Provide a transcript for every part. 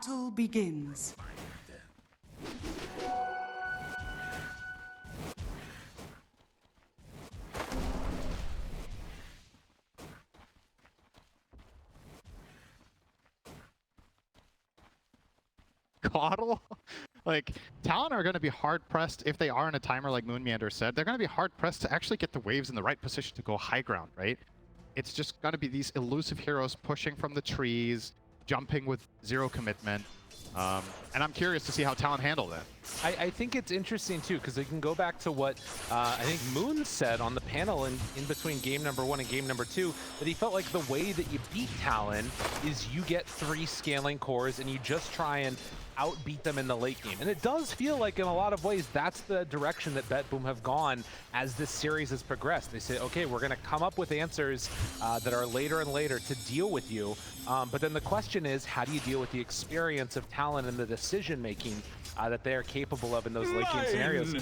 Battle begins. Coddle? Like, Talon are going to be hard-pressed, if they are in a timer like Moon Meander said, they're going to be hard-pressed to actually get the waves in the right position to go high ground, right? It's just going to be these elusive heroes pushing from the trees, jumping with zero commitment. And I'm curious to see how Talon handle that. I think it's interesting too, because we can go back to what I think Moon said on the panel in between game number 1 and game number 2, that he felt like the way that you beat Talon is you get 3 scaling cores and you just try and outbeat them in the late game. And it does feel like in a lot of ways that's the direction that BetBoom have gone as this series has progressed. They say, okay, we're going to come up with answers that are later and later to deal with you. But then the question is, how do you deal with the experience of Talon and the decision making that they are capable of in those late game scenarios?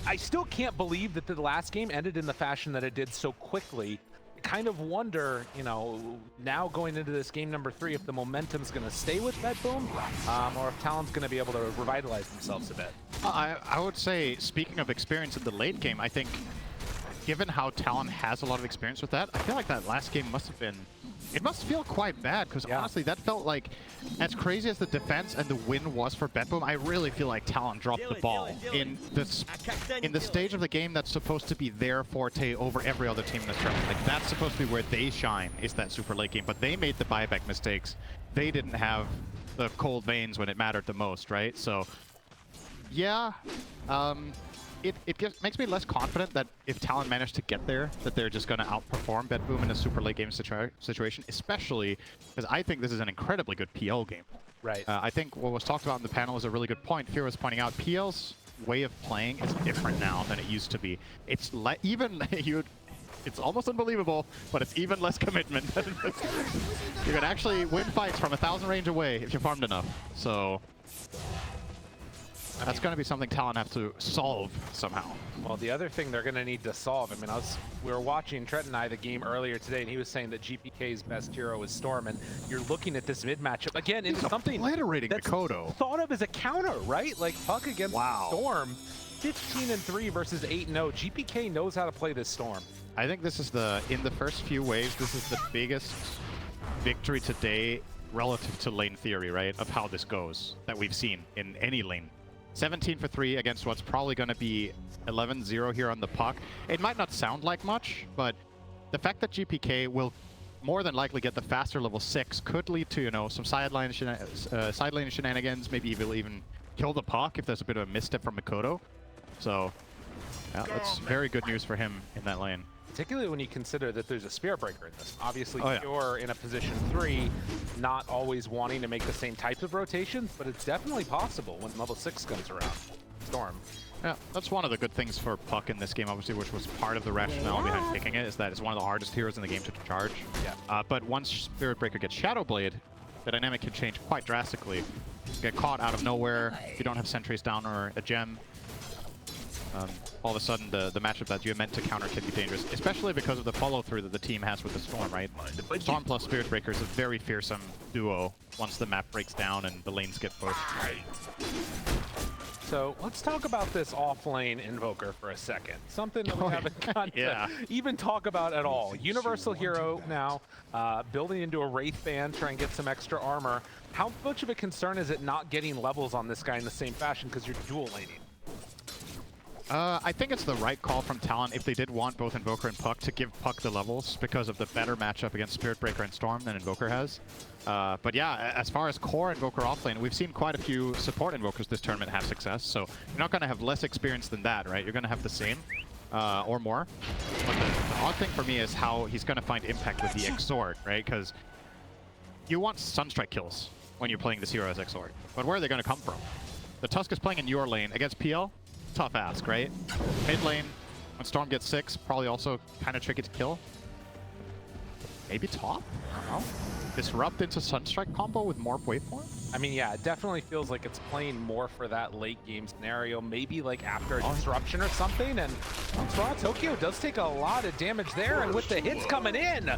I still can't believe that the last game ended in the fashion that it did so quickly. Kind of wonder, you know, now going into this game number 3, if the momentum's going to stay with BetBoom, or if Talon's going to be able to revitalize themselves a bit. I would say, speaking of experience in the late game, I think given how Talon has a lot of experience with that, I feel like that last game must have been, it must feel quite bad, because honestly, that felt like, as crazy as the defense and the win was for BetBoom, I really feel like Talon dropped the ball in the stage of the game that's supposed to be their forte over every other team in this tournament. Like, that's supposed to be where they shine, is that super late game, but they made the buyback mistakes. They didn't have the cold veins when it mattered the most, right? So, yeah, it makes me less confident that if Talon managed to get there, that they're just going to outperform BetBoom in a super late game situation, especially because I think this is an incredibly good PL game. Right. I think what was talked about in the panel is a really good point. Fear was pointing out PL's way of playing is different now than it used to be. It's it's almost unbelievable, but it's even less commitment. You can actually win fights from 1,000 range away if you farmed enough. So that's going to be something Talon have to solve somehow. Well, the other thing they're going to need to solve, I mean, we were watching Trent and I the game earlier today, and he was saying that GPK's best hero is Storm, and you're looking at this mid matchup again. It's something obliterating that's Mikoto. Thought of as a counter, right? Like Puck against Storm, 15-3 versus 8-0. GPK knows how to play this Storm. I think this is in the first few waves, this is the biggest victory today relative to lane theory, right? Of how this goes that we've seen in any lane. 17 for 3 against what's probably going to be 11-0 here on the Puck. It might not sound like much, but the fact that GPK will more than likely get the faster level 6 could lead to, you know, some side lane shenanigans. Maybe he will even kill the Puck if there's a bit of a misstep from Mikoto. So, yeah, that's very good news for him in that lane. Particularly when you consider that there's a Spirit Breaker in this. Obviously, you're in a position 3, not always wanting to make the same types of rotations, but it's definitely possible when level 6 comes around. Storm. Yeah, that's one of the good things for Puck in this game, obviously, which was part of the rationale behind picking it, is that it's one of the hardest heroes in the game to charge. Yeah. But once Spirit Breaker gets Shadow Blade, the dynamic can change quite drastically. You get caught out of nowhere if you don't have sentries down or a gem. All of a sudden, the matchup that you're meant to counter can be dangerous, especially because of the follow-through that the team has with the Storm, right? Storm plus Spirit Breaker is a very fearsome duo once the map breaks down and the lanes get pushed. So let's talk about this off-lane Invoker for a second. Something that we haven't gotten to even talk about at all. Universal hero now, building into a Wraith band, trying to get some extra armor. How much of a concern is it not getting levels on this guy in the same fashion because you're dual laning? I think it's the right call from Talon if they did want both Invoker and Puck to give Puck the levels because of the better matchup against Spirit Breaker and Storm than Invoker has. But yeah, as far as core Invoker offlane, we've seen quite a few support Invokers this tournament have success, so you're not going to have less experience than that, right? You're going to have the same or more. But the odd thing for me is how he's going to find impact with the Exort, right? Because you want Sunstrike kills when you're playing this hero as Exort, but where are they going to come from? The Tusk is playing in your lane against PL. Tough ask, right? Mid lane, when Storm gets 6, probably also kind of tricky to kill. maybe top? I don't know. Disrupt into Sunstrike combo with Morph Waveform? I mean, yeah, it definitely feels like it's playing more for that late game scenario, maybe like after a disruption or something. And TORONTOTOKYO does take a lot of damage there, and with the hits coming in,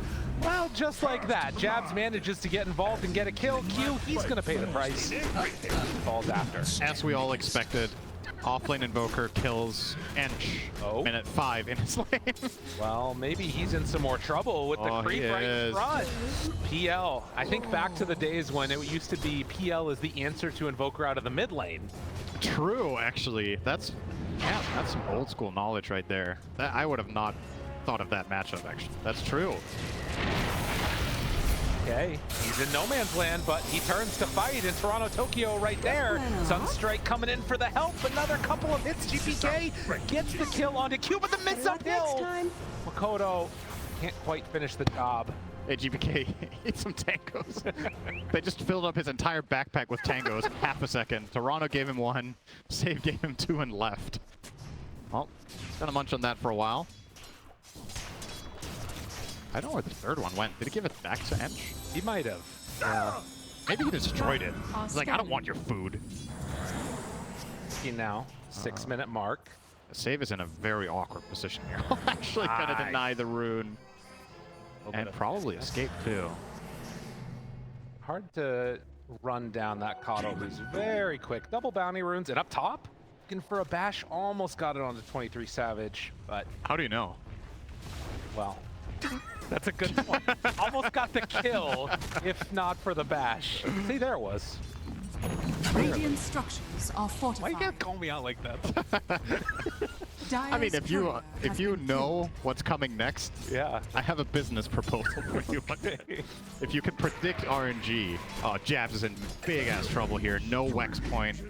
well, just like that, Jabz manages to get involved and get a kill. Q, he's gonna pay the price. Falls after. As we all expected, offlane Invoker kills Ench minute 5 in his lane. Well, maybe he's in some more trouble with the creep right in front. PL, I think back to the days when it used to be PL is the answer to Invoker out of the mid lane. True, actually. That's some old school knowledge right there. I would have not thought of that matchup, actually. That's true. Okay, he's in no man's land, but he turns to fight in TORONTOTOKYO right there. Sunstrike coming in for the help. Another couple of hits. GPK gets the kill onto Q, but the miss uphill. Mikoto can't quite finish the job. Hey, GPK, eat some tangos. They just filled up his entire backpack with tangos in half a second. Toronto gave him 1, Save gave him 2 and left. Well, he's gonna munch on that for a while. I don't know where the third one went. Did he give it back to Ench? He might have. Yeah. Maybe he destroyed it. He's like, I don't want your food. Now, 6-minute mark. Save is in a very awkward position here. Actually gonna deny the rune. And probably escape too. Hard to run down that Kato, who's very quick. Double bounty runes, and up top, looking for a bash. Almost got it on the 23 Savage, but... How do you know? Well... That's a good point. Almost got the kill, if not for the bash. See, there it was. Radiant structures are fortified. Why you gotta call me out like that? I mean, if you know what's coming next, yeah, I have a business proposal for you. If you can predict RNG, Jabz is in big ass trouble here. No Wex point,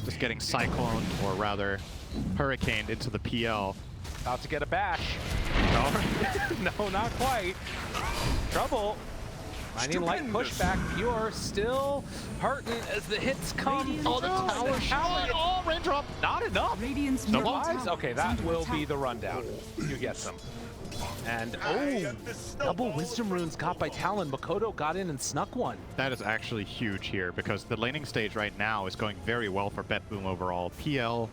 just getting cycloned, or rather, hurricaned into the PL. About to get a bash. No, no, not quite. Trouble. Finding light pushback. Pure still hurting as the hits come. Oh, the tower shot. Oh, raindrop. Not enough. Radiant's Survives? Okay, that will be the rundown. You get some. And double wisdom runes got by Talon. Mikoto got in and snuck one. That is actually huge here because the laning stage right now is going very well for BetBoom overall. PL,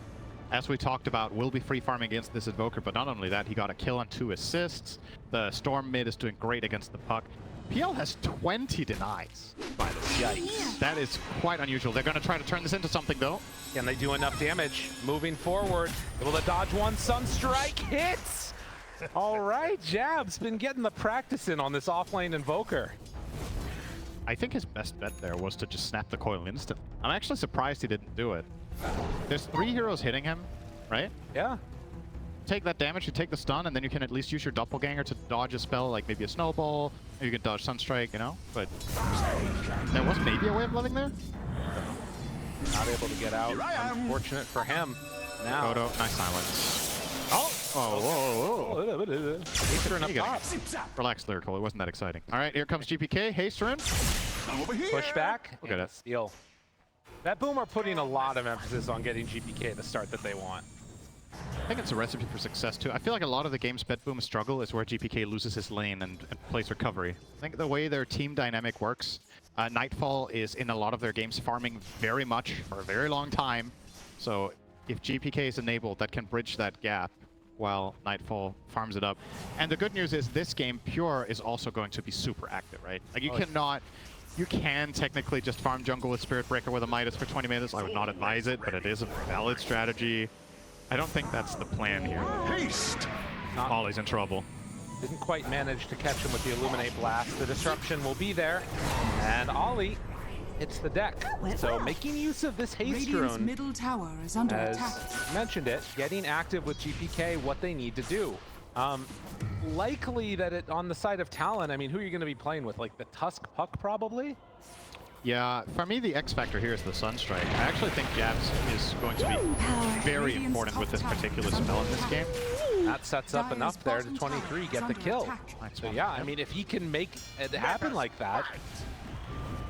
as we talked about, will be free farming against this Invoker, but not only that, he got a kill on 2 assists. The Storm mid is doing great against the puck. PL has 20 denies by this. Yikes. That is quite unusual. They're going to try to turn this into something, though. Can they do enough damage? Moving forward, able to dodge one. Sunstrike hits! All right, Jabz been getting the practice in on this offlane Invoker. I think his best bet there was to just snap the coil instant. I'm actually surprised he didn't do it. There's 3 heroes hitting him, right? Yeah. Take that damage, you take the stun, and then you can at least use your doppelganger to dodge a spell, like maybe a snowball, or you can dodge Sunstrike, you know? But there was maybe a way of living there? Not able to get out. Unfortunate for him. Now. Mikoto, nice silence. Oh, whoa. Hasterin up top. Relax, Lyrical, it wasn't that exciting. All right, here comes GPK, Hasterin. Push back. Look at it. Steal. BetBoom are putting a lot of emphasis on getting GPK the start that they want. I think it's a recipe for success too. I feel like a lot of the games BetBoom struggle is where GPK loses his lane and plays recovery. I think the way their team dynamic works, Nightfall is in a lot of their games farming very much for a very long time. So if GPK is enabled, that can bridge that gap while Nightfall farms it up. And the good news is this game, Pure, is also going to be super active, right? Like you can technically just farm jungle with Spirit Breaker with a Midas for 20 minutes. I would not advise it, but it is a valid strategy. I don't think that's the plan here. Haste! Ollie's in trouble. Didn't quite manage to catch him with the Illuminate Blast. The disruption will be there, and Ollie hits the deck. So making use of this haste rune, middle tower is under attack. Mentioned it, getting active with GPK, what they need to do. Likely that it on the side of Talon, I mean, who are you going to be playing with? Like the Tusk Puck, probably? Yeah, for me, the X factor here is the Sunstrike. I actually think Jabz is going to be very important with this particular spell in this game. That sets up enough there to 23 get the kill. So yeah, I mean, if he can make it happen like that,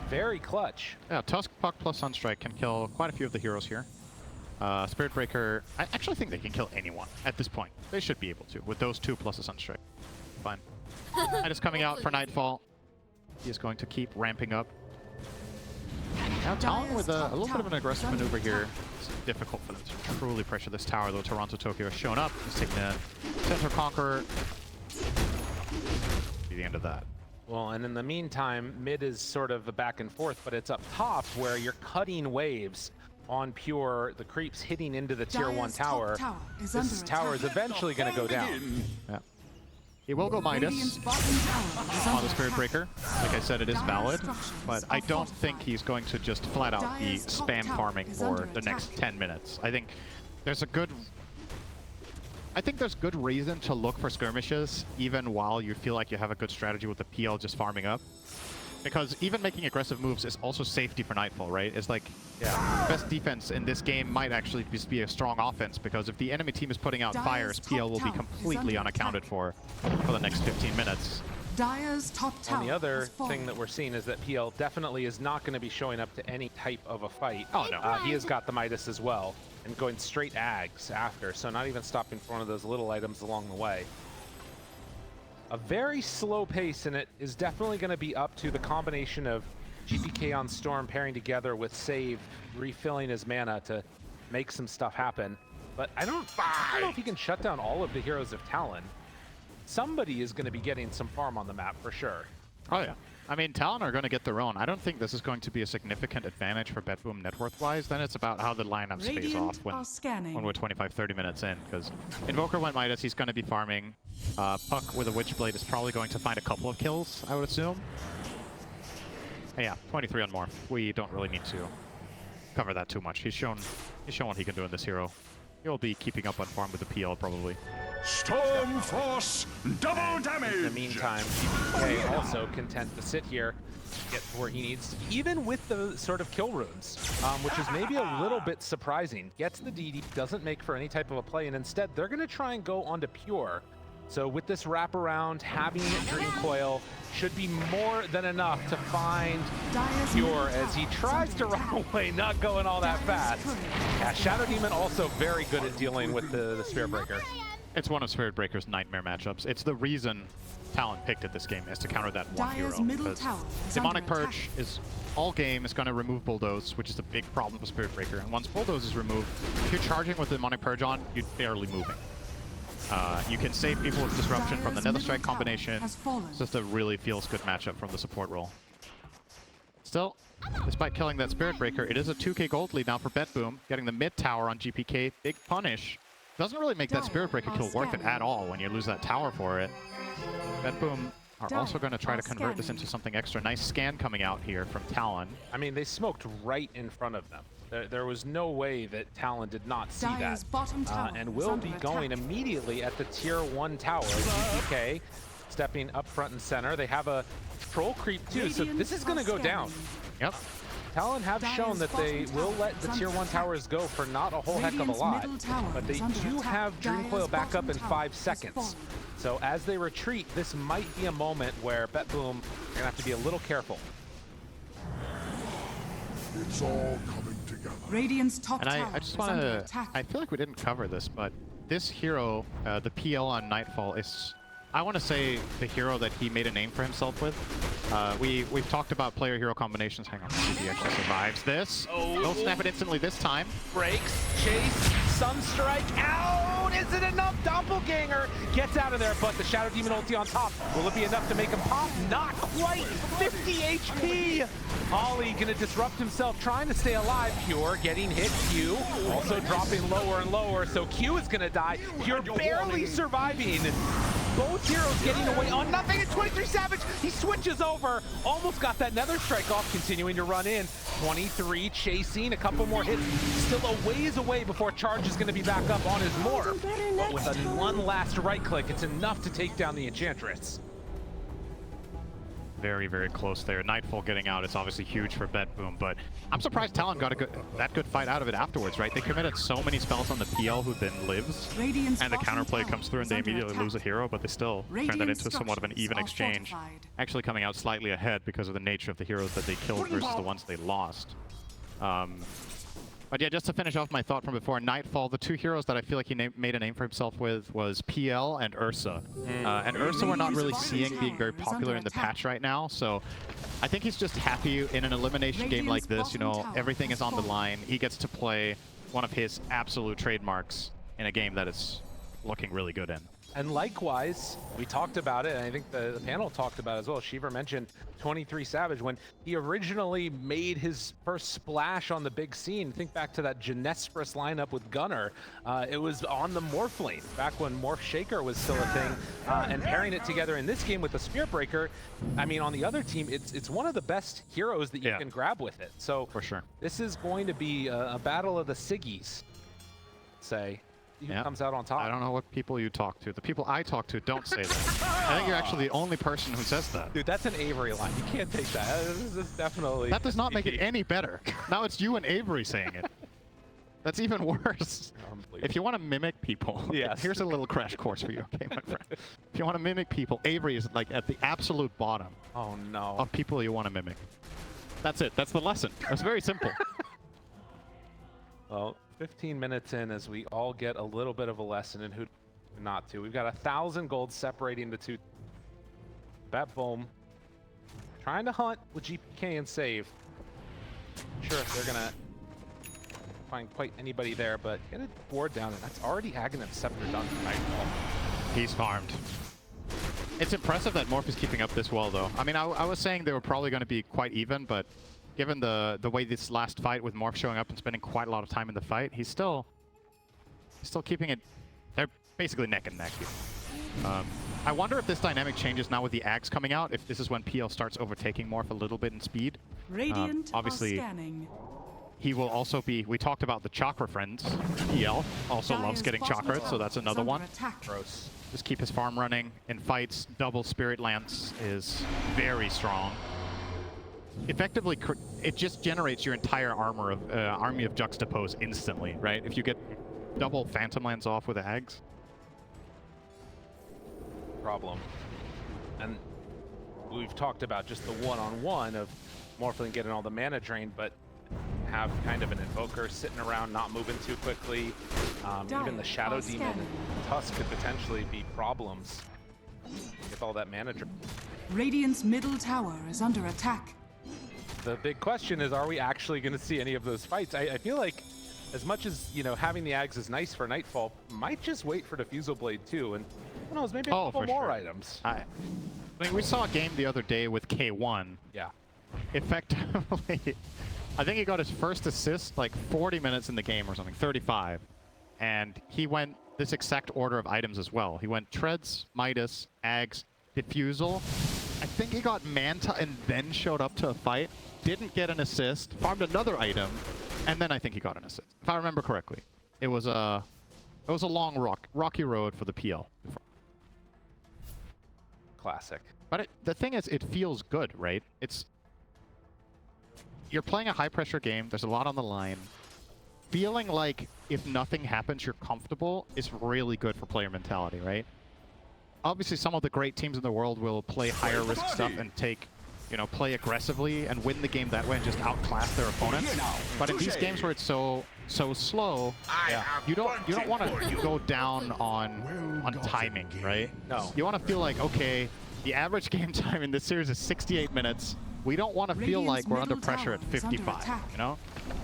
very clutch. Yeah, Tusk Puck plus Sunstrike can kill quite a few of the heroes here. Spirit Breaker, I actually think they can kill anyone at this point. They should be able to, with those 2 plus a Sunstrike. fine. And it's coming out for Nightfall. He is going to keep ramping up. Now Talon with a little bit of an aggressive maneuver here. It's difficult for them to truly pressure this tower, though TORONTOTOKYO has shown up. He's taking the Center Conqueror. Be the end of that. Well, and in the meantime, mid is sort of a back and forth, but it's up top where you're cutting waves on Pure, the creeps hitting into the tier 1 tower. This tower is eventually going to go down. Yeah. He will go Midas on the Spirit Breaker. Like I said, it is valid, but I don't think he's going to just flat out be spam farming for the next 10 minutes. I think there's good reason to look for skirmishes even while you feel like you have a good strategy with the PL just farming up. Because even making aggressive moves is also safety for Nightfall, right? It's like, yeah, best defense in this game might actually just be a strong offense, because if the enemy team is putting out fires, PL will be completely unaccounted for the next 15 minutes. Dire's top tower. And the other thing that we're seeing is that PL definitely is not going to be showing up to any type of a fight. Oh, no. He has got the Midas as well, and going straight Ags after, so not even stopping for one of those little items along the way. A very slow pace, and it is definitely going to be up to the combination of GPK on Storm pairing together with Save refilling his mana to make some stuff happen. But I don't know if he can shut down all of the heroes of Talon. Somebody is going to be getting some farm on the map for sure. Oh yeah. I mean, Talon are going to get their own. I don't think this is going to be a significant advantage for BetBoom net worth-wise. Then it's about how the lineup stays off when we're 25-30 minutes in. Because Invoker went Midas, he's going to be farming. Puck with a Witchblade is probably going to find a couple of kills, I would assume. And yeah, 23 on more. We don't really need to cover that too much. He's shown what he can do in this hero. He'll be keeping up on farm with the PL probably. Storm Force, double damage! In the meantime, GPK also content to sit here, get to where he needs to be, even with the sort of kill runes, which is maybe a little bit surprising. Gets the DD, doesn't make for any type of a play, and instead they're going to try and go onto Pure. So with this wraparound, having Dream Coil should be more than enough to find Pure as he tries to run away, not going all that fast. Yeah, Shadow Demon also very good at dealing with the Spirit Breaker. It's one of Spirit Breaker's nightmare matchups. It's the reason Talon picked it this game, is to counter that one hero. Because Demonic Purge is all game is going to remove Bulldoze, which is a big problem for Spirit Breaker. And once Bulldoze is removed, if you're charging with Demonic Purge on, you're barely moving. You can save people with Disruption from the Nether Strike combination. It's just a really feels-good matchup from the support role. Still, despite killing that Spirit Breaker, it is a 2k gold lead now for BetBoom, getting the mid tower on GPK. Big punish. Doesn't really make that Spirit Breaker kill worth it at all when you lose that tower for it. BetBoom are also going to try to convert this into something extra. Nice scan coming out here from Talon. I mean, they smoked right in front of them. There was no way that Talon did not see that. And will be going immediately at the tier 1 tower. GPK stepping up front and center. They have a troll creep too, so this is going to go down. Yep. Talon have shown that they will let the tier 1 towers go for not a whole heck of a lot, but they do have Dream Coil back up in 5 seconds. So as they retreat, this might be a moment where BetBoom are going to have to be a little careful. It's all coming together. Radiant's top And tower I just is want under to, attack. I feel like we didn't cover this, but this hero, the PL on Nightfall, is, I want to say, the hero that he made a name for himself with. We've talked about player-hero combinations. Hang on, he actually survives this. He'll snap it instantly this time. Breaks, chase, Sunstrike, out! Is it enough? Doppelganger gets out of there, but the Shadow Demon ulti on top. Will it be enough to make him pop? Not quite! 50 HP! Ollie gonna disrupt himself, trying to stay alive. Pure getting hit, Q also dropping lower and lower, so Q is gonna die. Pure barely surviving. Both heroes getting away on nothing, and 23 Savage, he switches over. Almost got that Nether Strike off, continuing to run in. 23 chasing, a couple more hits. Still a ways away before Charge is gonna be back up on his morph. But with one last right click, it's enough to take down the Enchantress. Very, very close there. Nightfall getting out is obviously huge for BetBoom, but I'm surprised Talon got that good fight out of it afterwards, right? They committed so many spells on the PL who then lives, and the counterplay comes through and they immediately lose a hero, but they still turn that into somewhat of an even exchange. Actually coming out slightly ahead because of the nature of the heroes that they killed versus the ones they lost. But yeah, just to finish off my thought from before, Nightfall, the two heroes that I feel like he made a name for himself with was PL and Ursa. And Ursa we're not really seeing being very popular in the patch right now, so I think he's just happy in an elimination game like this, you know, everything is on the line. He gets to play one of his absolute trademarks in a game that is looking really good in. And likewise, we talked about it, and I think the panel talked about it as well. Shiver mentioned 23 Savage when he originally made his first splash on the big scene. Think back to that Genespris lineup with Gunnar. It was on the Morph lane, back when Morph Shaker was still a thing. And pairing it together in this game with the Spirit Breaker, I mean, on the other team, it's one of the best heroes that you can grab with it. So for sure, this is going to be a battle of the Siggies, say. Who comes out on top. I don't know what people you talk to. The people I talk to don't say that. I think you're actually the only person who says that. Dude, that's an Avery line. You can't take that. This is definitely... That does not make it any better. Now it's you and Avery saying it. That's even worse. If you want to mimic people, here's a little crash course for you, okay, my friend? If you want to mimic people, Avery is like at the absolute bottom of people you want to mimic. That's it. That's the lesson. It's very simple. Well, 15 minutes in as we all get a little bit of a lesson in who not to. We've got 1,000 gold separating the two. BetBoom trying to hunt with GPK and save. Sure, if they're gonna find quite anybody there, but get a board down, and that's already Aghanim Scepter done for Nightfall. He's farmed. It's impressive that Morph is keeping up this well, though. I mean, I was saying they were probably going to be quite even, but given the way this last fight with Morph showing up and spending quite a lot of time in the fight, he's still keeping it. They're basically neck and neck here. I wonder if this dynamic changes now with the Ags coming out, if this is when PL starts overtaking Morph a little bit in speed. Radiant obviously, are scanning. He will also be, we talked about the chakra friends. PL also loves getting chakras, so that's another one. Gross. Just keep his farm running in fights. Double Spirit Lance is very strong. Effectively, it just generates your entire armor of army of Juxtapose instantly, right? If you get double Phantom Lance off with Ags. Problem. And we've talked about just the one-on-one of Morphling getting all the mana drained, but have kind of an Invoker sitting around, not moving too quickly. Even the Shadow Demon Tusk could potentially be problems with all that mana drain. Radiant's middle tower is under attack. The big question is, are we actually going to see any of those fights? I feel like, as much as, you know, having the Ags is nice for Nightfall, might just wait for Diffusal Blade too, and who knows, maybe a couple more items. I mean, we saw a game the other day with K1. Yeah. Effectively, I think he got his first assist like 40 minutes in the game or something, 35. And he went this exact order of items as well. He went Treads, Midas, Ags, Diffusal. I think he got Manta and then showed up to a fight. Didn't get an assist, farmed another item, and then I think he got an assist. If I remember correctly, it was a long rocky road for the PL. Classic. But the thing is, it feels good, right? You're playing a high-pressure game. There's a lot on the line. Feeling like if nothing happens, you're comfortable is really good for player mentality, right? Obviously, some of the great teams in the world will play higher risk stuff and take, you know, play aggressively and win the game that way and just outclass their opponents. But in these games where it's so slow, you don't want to go down on timing, right? No. You want to feel like, okay, the average game time in this series is 68 minutes. We don't want to feel like we're under pressure at 55, you know?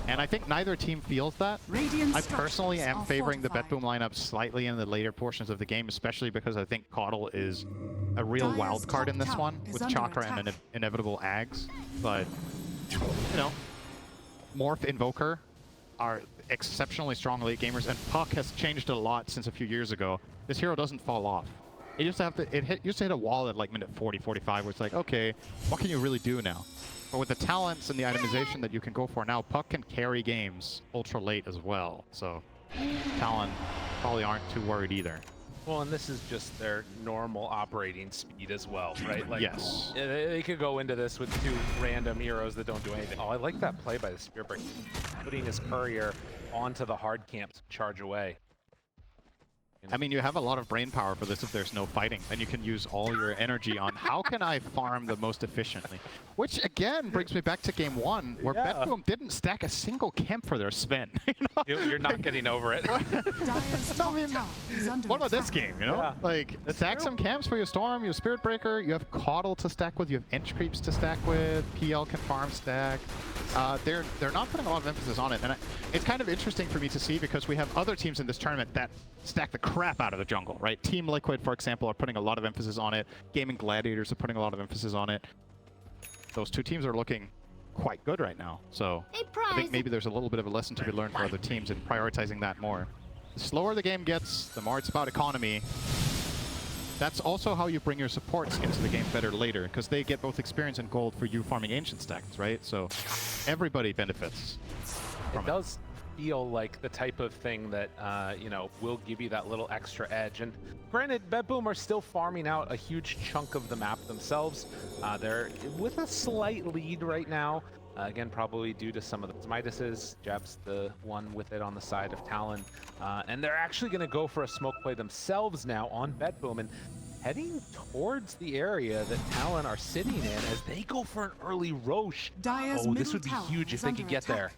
And I think neither team feels that. I personally am favoring the BetBoom lineup slightly in the later portions of the game, especially because I think Caudle is a real wild card in this one with Chakra and inevitable Ags. But, you know, Morph, Invoker are exceptionally strong late gamers, and Puck has changed a lot since a few years ago. This hero doesn't fall off. It used to hit a wall at like minute 40, 45, where it's like, okay, what can you really do now? But with the talents and the itemization that you can go for now, Puck can carry games ultra late as well. So Talon probably aren't too worried either. Well, and this is just their normal operating speed as well, right? Like, yes. They could go into this with two random heroes that don't do anything. Oh, I like that play by the Spirit Breaker, putting his courier onto the hard camp to charge away. I mean, you have a lot of brain power for this if there's no fighting. Then you can use all your energy on how can I farm the most efficiently. Which, again, brings me back to game 1, where BetBoom didn't stack a single camp for their spin. You know? You're not getting over it. Dire's top I mean, tower is under what about this attack. game, you know? Yeah, Like, stack some camps for your Storm, your Spirit Breaker, you have Coddle to stack with, you have Inch Creeps to stack with, PL can farm stack. They're not putting a lot of emphasis on it, and it's kind of interesting for me to see because we have other teams in this tournament that stack the crap out of the jungle, right? Team Liquid, for example, are putting a lot of emphasis on it. Gaming Gladiators are putting a lot of emphasis on it. Those two teams are looking quite good right now, so I think maybe there's a little bit of a lesson to be learned for other teams in prioritizing that more. The slower the game gets, the more it's about economy. That's also how you bring your supports into the game better later, because they get both experience and gold for you farming ancient stacks, right? So everybody benefits from It does feel like the type of thing that, you know, will give you that little extra edge. And granted, BetBoom are still farming out a huge chunk of the map themselves. They're with a slight lead right now. Again, probably due to some of the Midases. Jabz the one with it on the side of Talon. And they're actually going to go for a smoke play themselves now on BetBoom and heading towards the area that Talon are sitting in as they go for an early Roche. Dire's Oh, this middle would be tower huge if is they under could get attack. there.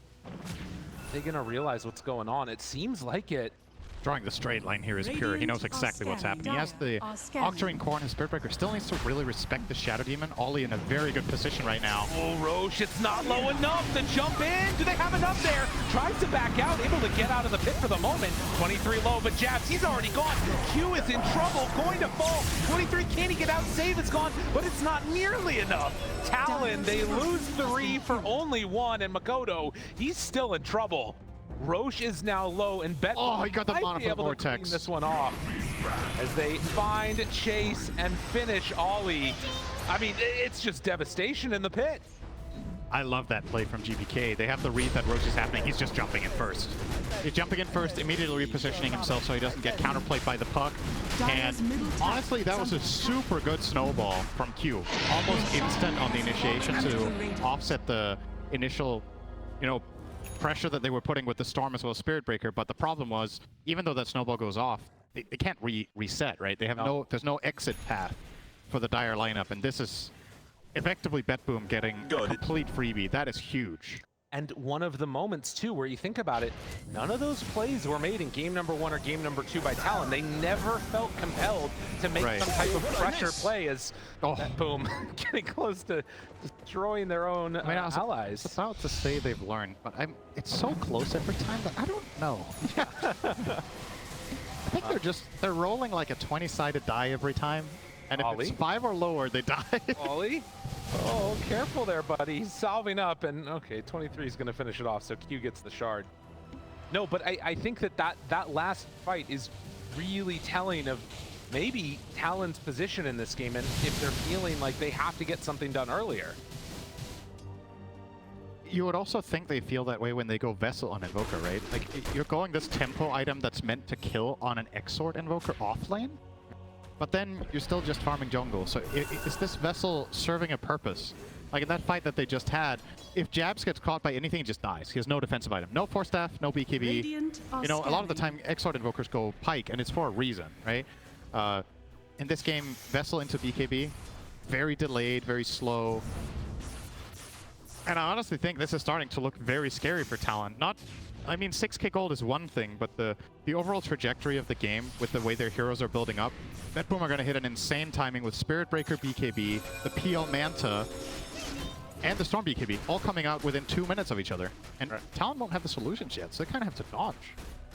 They're going to realize what's going on. It seems like it. Drawing the straight line here is pure. He knows exactly what's happening. He has the Octarine Core and his Spirit Breaker. Still needs to really respect the Shadow Demon. Ollie in a very good position right now. Oh, Roche, it's not low enough to jump in. Do they have enough there? Tries to back out, able to get out of the pit for the moment. 23 low, but Jabz, he's already gone. Q is in trouble, going to fall. 23, can he get out? Save is gone, but it's not nearly enough. Talon, they lose 3 for only 1, and Mikoto, he's still in trouble. Roche is now low, and Bet He got the might mana be for the able to clean Vortex. this one off as they find, chase, and finish Ollie. I mean, it's just devastation in the pit. I love that play from GBK. They have the read that Roche is happening. He's just jumping in first. He's jumping in first, immediately repositioning himself so he doesn't get counterplayed by the puck. And honestly, that was a super good snowball from Q. Almost instant on the initiation to offset the initial, you know, pressure that they were putting with the Storm as well as Spirit Breaker. But the problem was, even though that snowball goes off, they can't reset, right? They have there's no exit path for the Dire lineup, and this is effectively BetBoom getting a complete freebie. That is huge. And one of the moments, too, where you think about it, none of those plays were made in game number 1 or game number 2 by Talon. They never felt compelled to make some type of pressure play as BetBoom getting close to destroying their own allies. It's about to say they've learned, but it's so close every time that I don't know. I think they're rolling like a 20-sided die every time. And if it's 5 or lower, they die. Ollie? Oh, careful there, buddy. He's solving up, and okay, 23 is going to finish it off, so Q gets the shard. No, but I think that last fight is really telling of maybe Talon's position in this game, and if they're feeling like they have to get something done earlier. You would also think they feel that way when they go Vessel on Invoker, right? Like, you're going this tempo item that's meant to kill on an Exort Invoker offlane? But then you're still just farming jungle. So is this Vessel serving a purpose? Like in that fight that they just had, if Jabz gets caught by anything, he just dies. He has no defensive item. No Force Staff, no BKB. You know, a lot of the time, Exort Invokers go Pike, and it's for a reason, right? In this game, Vessel into BKB, very delayed, very slow. And I honestly think this is starting to look very scary for Talon. I mean, 6k gold is one thing, but the overall trajectory of the game with the way their heroes are building up, BetBoom are going to hit an insane timing with Spirit Breaker BKB, the PL Manta, and the Storm BKB, all coming out within 2 minutes of each other. And Talon won't have the solutions yet, so they kind of have to dodge.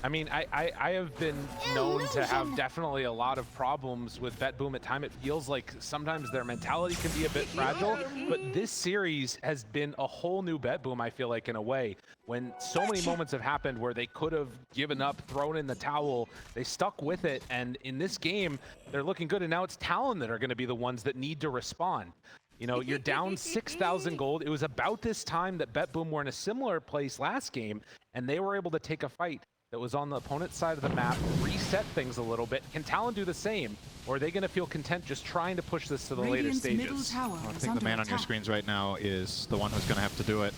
I mean, I have been known to have definitely a lot of problems with BetBoom at time. It feels like sometimes their mentality can be a bit fragile, but this series has been a whole new BetBoom, I feel like, in a way. When so many moments have happened where they could have given up, thrown in the towel, they stuck with it, and in this game, they're looking good, and now it's Talon that are going to be the ones that need to respond. You know, you're down 6,000 gold. It was about this time that BetBoom were in a similar place last game, and they were able to take a fight that was on the opponent's side of the map, reset things a little bit. Can Talon do the same? Or are they going to feel content just trying to push this to the later stages? I think the man on your screens right now is the one who's going to have to do it.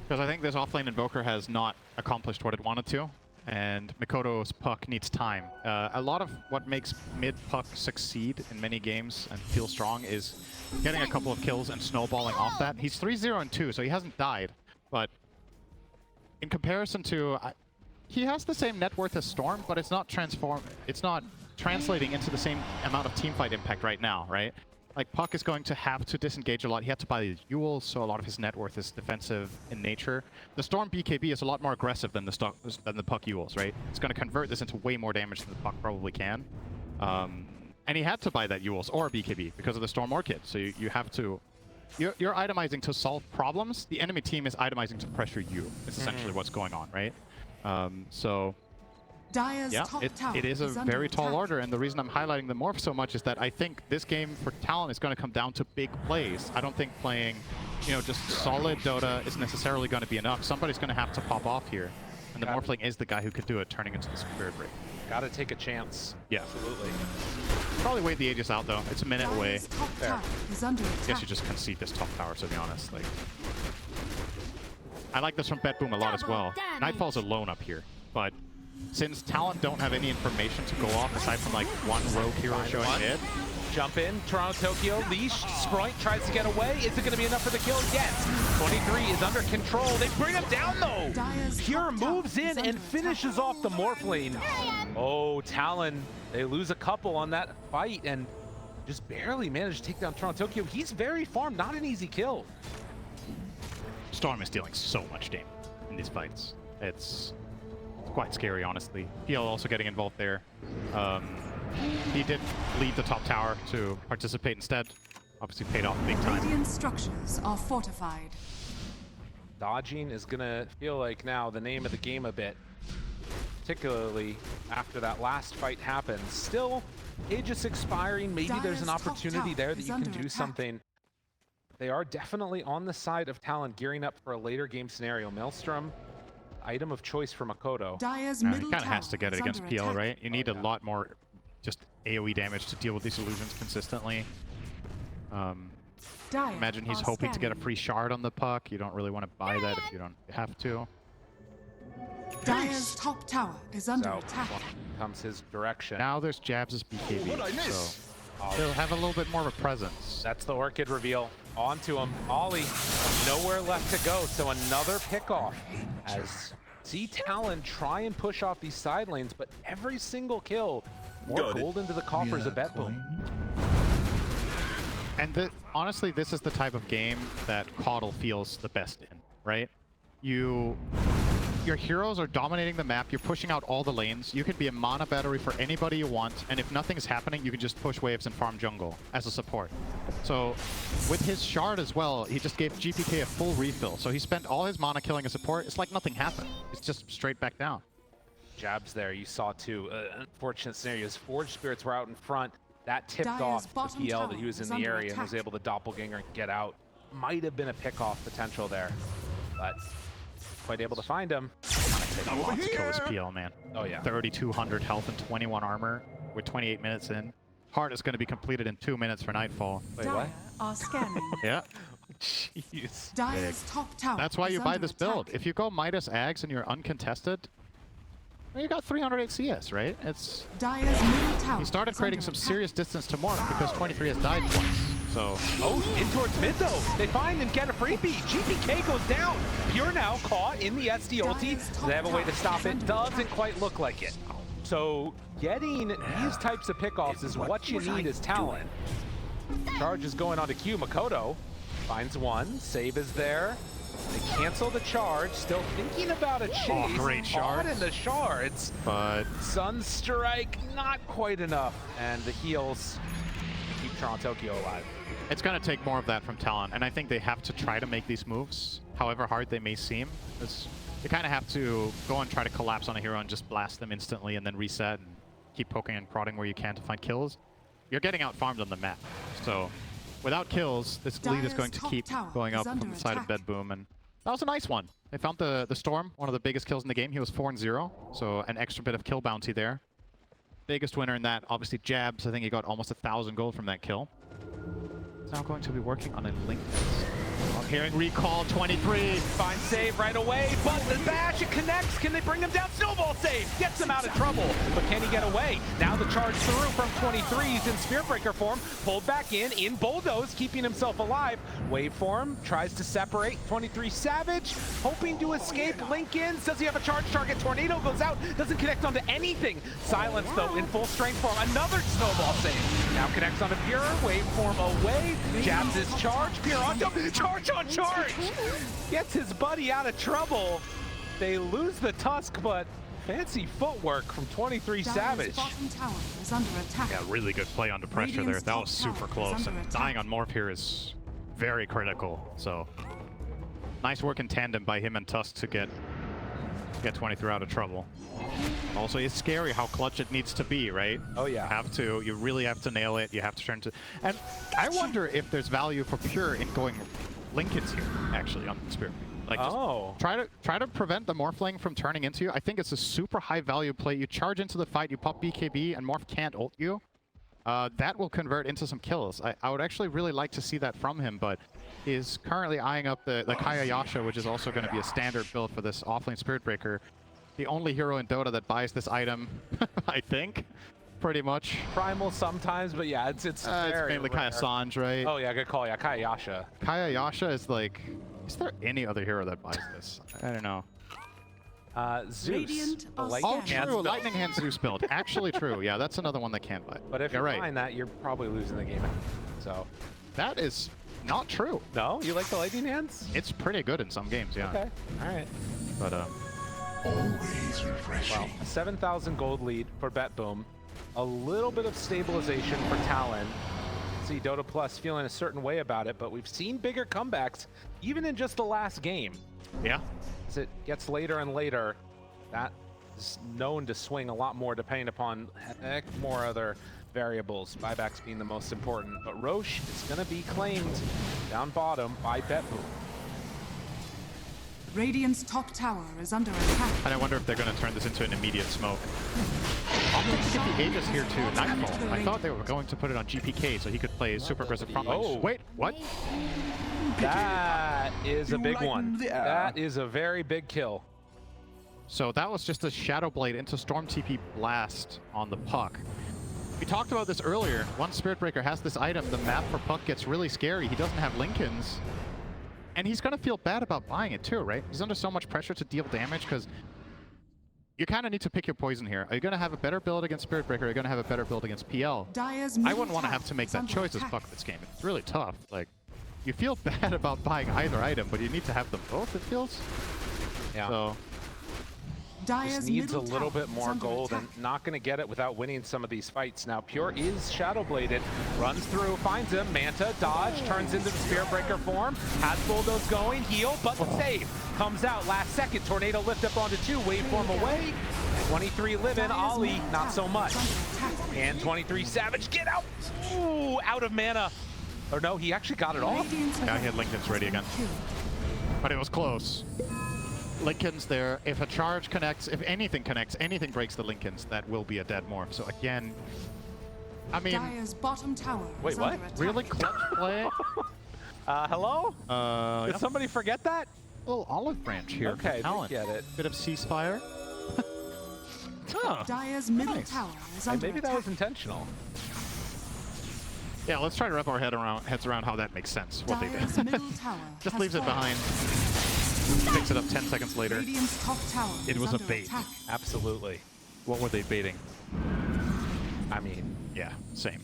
Because I think this offlane Invoker has not accomplished what it wanted to. and Mikoto's puck needs time. A lot of what makes mid puck succeed in many games and feel strong is getting a couple of kills and snowballing off that. He's 3-0 and 2, so he hasn't died, but in comparison to, he has the same net worth as Storm, but it's not translating into the same amount of teamfight impact right now, right? Like, Puck is going to have to disengage a lot. He had to buy the Yules, so a lot of his net worth is defensive in nature. The Storm BKB is a lot more aggressive than the Puck Yules, right? It's going to convert this into way more damage than the Puck probably can. And he had to buy that Yules or BKB because of the Storm Orchid. So you have to... You're itemizing to solve problems. The enemy team is itemizing to pressure you. It's essentially what's going on, right? So... Dire's yeah, top tower it is a under very tall attack. order, and the reason I'm highlighting the morph so much is that I think this game for Talon is going to come down to big plays. I don't think playing, just solid Dota is necessarily going to be enough. Somebody's going to have to pop off here, and the morphling is the guy who could do it, turning into the Spirit Break. Gotta take a chance. Yeah. Absolutely. Probably wait the Aegis out, though. It's a minute away. Dire's top Fair. tower is under I attack. guess you just concede this top tower, to be honest. Like, I like this from BetBoom a lot as well. Nightfall's alone up here, but since Talon don't have any information to go off aside from like one rogue hero showing mid, Jump in, TORONTOTOKYO, leash, Sprite tries to get away. Is it going to be enough for the kill? Yes. 23 is under control. They bring him down though. Dire's Pure top tower moves in is and under finishes attack. off the Morphling. Oh, Talon, they lose a couple on that fight and just barely managed to take down TORONTOTOKYO. He's very farmed, not an easy kill. Storm is dealing so much damage in these fights. It's quite scary, honestly. PL also getting involved there. He did leave the top tower to participate instead. Obviously paid off big time. Radiant structures are fortified. Dodging is going to feel like now the name of the game a bit, particularly after that last fight happens. Still, Aegis expiring. Maybe there's an Dire's top opportunity tower there that is you can under do attack. something. They are definitely on the side of Talon, gearing up for a later game scenario. Maelstrom, item of choice for Mikoto. Dire's He middle kind of tower has to get it is against under PL, attack. right? You need a lot more just AoE damage to deal with these illusions consistently. Dire Imagine he's are hoping to get a scanning. free shard on the puck. You don't really want to buy that if you don't have to. Dire's top tower is under So attack. comes his direction. Now there's Jabz' BKB, What I miss? so they'll have a little bit more of a presence. That's the Orchid reveal. Onto him. Ollie, nowhere left to go, so another pickoff. As see Talon try and push off these side lanes, but every single kill, more Got it. gold into the coffers of BetBoom. And honestly, this is the type of game that Caudle feels the best in, right? Your heroes are dominating the map, you're pushing out all the lanes, you can be a mana battery for anybody you want, and if nothing's happening, you can just push waves and farm jungle as a support. So with his shard as well, he just gave GPK a full refill, so he spent all his mana killing a support, it's like nothing happened. It's just straight back down. Jabz there, you saw too. Unfortunate scenarios. Forge Spirits were out in front. That tipped Dire's off the bottom PL that he tower was in is the under area and was attack. able to doppelganger and get out. Might have been a pick-off potential there, but quite able to find him. Lots to kill this PL, man. Oh yeah. 3,200 health and 21 armor with 28 minutes in. Heart is going to be completed in 2 minutes for Nightfall. Wait, what? Dire are scanning. Yeah. Jeez. Dire's top tower That's why is you buy under this build. attack. If you go Midas Ags and you're uncontested, well, you got 308 CS, right? It's Dire's middle tower he started is creating under some attack. serious distance to Morph because 23 has died twice. So Oh, in towards mid though. They find and get a freebie. GPK goes down. Pure now caught in the SD ulti. They have a way to stop it. Doesn't quite look like it. So getting these types of pickoffs is what you need as Talon. Charge is going on to Q. Mikoto finds one. Save is there. They cancel the charge. Still thinking about a chase. great Caught shards. in the shards. but Sunstrike, not quite enough. And the heals keep TORONTOTOKYO alive. it's going to take more of that from Talon, and I think they have to try to make these moves, however hard they may seem. You kind of have to go and try to collapse on a hero and just blast them instantly and then reset and keep poking and prodding where you can to find kills. You're getting out farmed on the map, so without kills, this lead is Dire's going to top keep tower going is up from under the side of attack. BetBoom, and that was a nice one. They found the Storm, one of the biggest kills in the game. He was 4-0, so an extra bit of kill bounty there. Biggest winner in that, obviously Jabz. I think he got almost 1,000 gold from that kill. He's now going to be working on a link. hearing recall 23. Fine save right away, but the dash, it connects. Can they bring him down? Snowball save, gets him out of trouble, but can he get away? Now the charge through from 23, he's in Spirit Breaker form, pulled back in Bulldoze, keeping himself alive. Waveform tries to separate, 23 Savage, hoping to escape. Lincoln, does he have a charge target? Tornado goes out, doesn't connect onto anything. Silence though, in full strength form, another snowball save. Now connects onto Pure, Waveform away, Jabz his charge, Pure onto, charge on charge! Gets his buddy out of trouble. They lose the Tusk, but fancy footwork from 23 Savage. Dire's bottom tower is under attack. Yeah, really good play under pressure there. That was super close, and dying on Morph here is very critical. So nice work in tandem by him and Tusk to get 23 out of trouble. Also, it's scary how clutch it needs to be, right? Oh yeah. You really have to nail it. You have to turn to, and I wonder if there's value for Pure in going Lincolns here, actually, on Spirit. Like, just try to prevent the Morphling from turning into you. I think it's a super high value play. You charge into the fight, you pop BKB, and Morph can't ult you. That will convert into some kills. I would actually really like to see that from him, but he's currently eyeing up the Kaya Yasha, which is also going to be a standard build for this offlane Spirit Breaker. The only hero in Dota that buys this item, I think, pretty much. Primal sometimes, but yeah, it's mainly Kaya Sanj, right? Oh yeah, good call. Yeah, Kaya Yasha. Kaya Yasha is like, is there any other hero that buys this? I don't know. Zeus. Radiant the are lightning Oh, hands true. build. Lightning Hand Zeus build. Actually true. Yeah, that's another one that can't buy. But if you're you right, find that, you're probably losing the game. So. that is not true. No, you like the lightning hands? It's pretty good in some games, yeah. Okay. All right. But Always refreshing. Well, a 7,000 gold lead for BetBoom. A little bit of stabilization for Talon. See Dota Plus feeling a certain way about it, but we've seen bigger comebacks even in just the last game. yeah. As it gets later and later, that is known to swing a lot more depending upon heck more other variables, buybacks being the most important. But Roche is going to be claimed down bottom by BetBoom. Radiant's top tower is under attack. And I wonder if they're going to turn this into an immediate smoke. Optic to get the Aegis here too. Nightfall. I thought they were going to put it on GPK so he could play super aggressive front lines. Oh. Wait, what? That is a big one. That is a very big kill. So that was just a Shadow Blade into Storm TP Blast on the Puck. We talked about this earlier. Once Spirit Breaker has this item, the map for Puck gets really scary. He doesn't have Lincolns. And he's going to feel bad about buying it too, right? He's under so much pressure to deal damage because you kind of need to pick your poison here. Are you going to have a better build against Spirit Breaker? Or are you going to have a better build against PL? Dire's I middle wouldn't want to tower have to make is that under choice as attack. Puck this game. It's really tough. Like, you feel bad about buying either item, but you need to have them both, it feels. Yeah. So, Dire's Just needs a middle little tower bit is more under gold attack. and not going to get it without winning some of these fights. Now Pure is Shadow Bladed, runs through, finds him, Manta, dodge, turns into the Spirit Breaker form, has Bulldoze going, heal, but the save comes out last second. Tornado lift up onto 2, waveform away. 23 living, Ollie, not so much. And 23 Savage, get out! Ooh, out of mana. Or no, he actually got it off. yeah, he had Lincoln's ready again. But it was close. Lincoln's there. If a charge connects, if anything connects, anything breaks the Lincolns, that will be a dead morph. So again, I mean, Dire's bottom tower Wait, is what? under attack. really clutch play. Hello? Did somebody forget that? Little olive branch here. Okay, Talon. they get it. Bit of ceasefire. Oh, Dire's middle nice. tower is Hey, under maybe attack. that was intentional. yeah, let's try to wrap our heads around how that makes sense. What they Dire's did. middle tower Just has leaves it fallen. behind. Picks it up 10 seconds later. Radiant's top tower It is was a under bait. attack. Absolutely. What were they baiting? I mean, Yeah, same.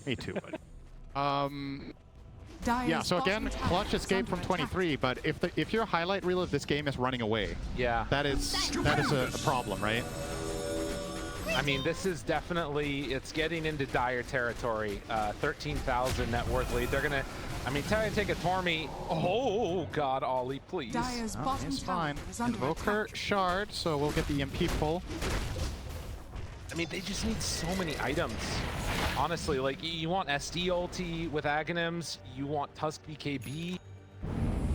Me too, buddy. Dire's Yeah, so again, bottom tower clutch is escape under from attack. 23, but if your highlight reel of this game is running away, yeah. that is a problem, right? I mean, this is definitely, it's getting into dire territory. 13,000 net worth lead. They're going to, I mean, try to take a Tormy. Oh, God, Ollie, please. Dire's Oh, bottom it's tower fine. is under Invoker attack. shard, so we'll get the EMP pull. I mean, they just need so many items. Honestly, like, you want SD ulti with Aghanims, you want Tusk BKB.